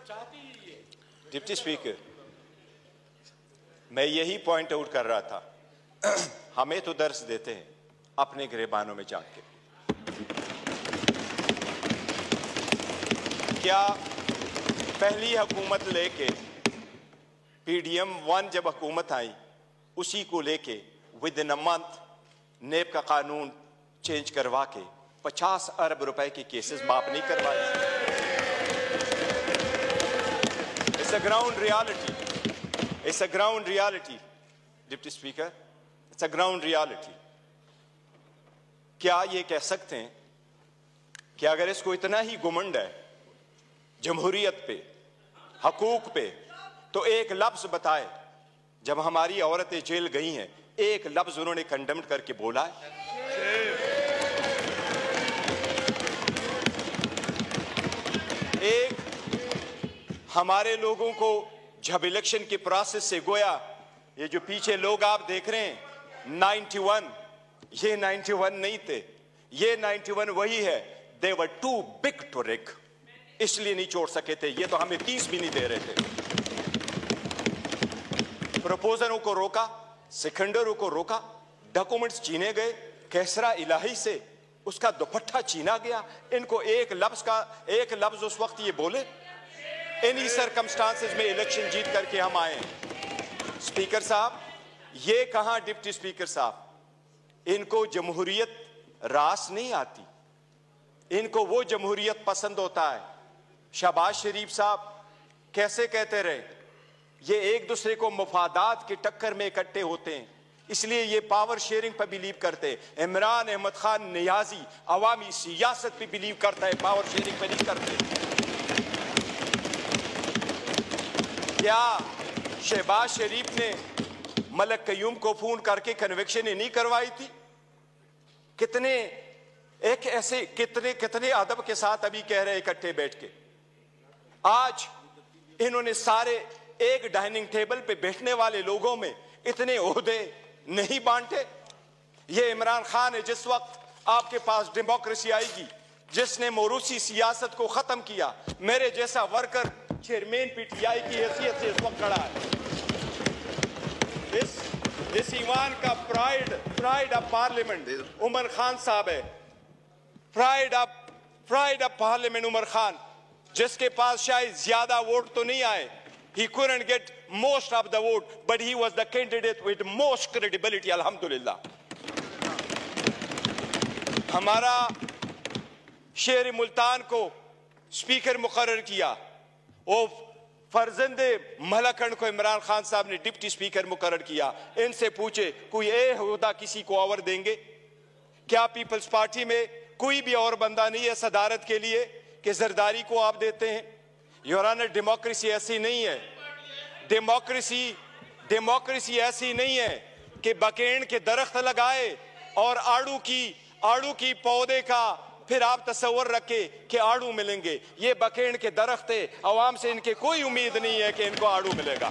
Deputy speaker, मैं यही point out कर रहा था। हमें तो दर्स देते हैं अपने गिरबानों में जान के। क्या पहली हुकूमत लेके PDM 1 जब हुकूमत आई, उसी को लेके विद इन अ मंथ नेब का कानून चेंज करवा के 50 अरब रुपए के केसेस माफ नहीं करवाए? It's a ground reality, it's a ground reality deputy speaker, it's a ground reality. क्या ये कह सकते हैं कि अगर इसको इतना ही घुमंड है जमहूरियत पे, हकूक पे, तो एक लफ्ज बताए जब हमारी औरतें जेल गई हैं, एक लफ्ज उन्होंने कंडेम्ड करके बोला है? एक हमारे लोगों को जब इलेक्शन के प्रोसेस से गोया, ये जो पीछे लोग आप देख रहे हैं 91, ये 91 नहीं थे, ये 91 वही है। दे वर टू बिग टू रिग, इसलिए नहीं छोड़ सके थे। ये तो हमें 30 भी नहीं दे रहे थे। प्रपोजलों को रोका, सिकंदरों को रोका, डॉक्यूमेंट्स छीने गए, कैसरा इलाही से उसका दुपट्टा छीना गया। इनको एक लफ्ज उस वक्त ये बोले, इन्हीं सर्कमस्टांसेस में इलेक्शन जीत करके हम आए हैं। स्पीकर साहब, ये कहां डिप्टी स्पीकर साहब, इनको जमहूरियत रास नहीं आती, इनको वो जमहूरियत पसंद होता है। शहबाज शरीफ साहब कैसे कहते रहे, ये एक दूसरे को मुफादात के टक्कर में इकट्ठे होते हैं, इसलिए ये पावर शेयरिंग पर बिलीव करते हैं। इमरान अहमद खान नियाजी अवामी सियासत पे बिलीव करता है, पावर शेयरिंग पे नहीं करते। क्या शहबाज शरीफ ने मलक कयूम को फोन करके कन्विक्शन नहीं करवाई थी? कितने एक ऐसे कितने अदब के साथ अभी कह रहे इकट्ठे बैठ के। आज इन्होंने सारे एक डाइनिंग टेबल पे बैठने वाले लोगों में इतने ओहदे नहीं बांटे। ये इमरान खान है, जिस वक्त आपके पास डेमोक्रेसी आएगी, जिसने मोरूसी सियासत को खत्म किया, मेरे जैसा वर्कर चेयरमैन PTI की हैसियत से इस वक्त खड़ा है। इस ईवान का pride of parliament Umar Khan साहब है। Pride of parliament Umar Khan, जिसके पास शायद ज्यादा वोट तो नहीं आए, he couldn't get most of the vote, but he was the candidate with most credibility, alhamdulillah। हमारा शेर मुल्तान को स्पीकर मुकर्रर किया, और फर्जंदे मलकन को इमरान खान साहब ने डिप्टी स्पीकर मुकर्रर किया। इनसे पूछे कोई ओहदा किसी को और देंगे क्या? पीपल्स पार्टी में कोई भी और बंदा नहीं है सदारत के लिए कि जरदारी को आप देते हैं? योर ऑनर, डेमोक्रेसी ऐसी नहीं है। डेमोक्रेसी ऐसी नहीं है कि बकेन के दरख्त लगाए और आड़ू की पौधे का फिर आप तस्वर रखे कि आड़ू मिलेंगे। ये बकेन के दरख्त है, अवाम से इनके कोई उम्मीद नहीं है कि इनको आड़ू मिलेगा।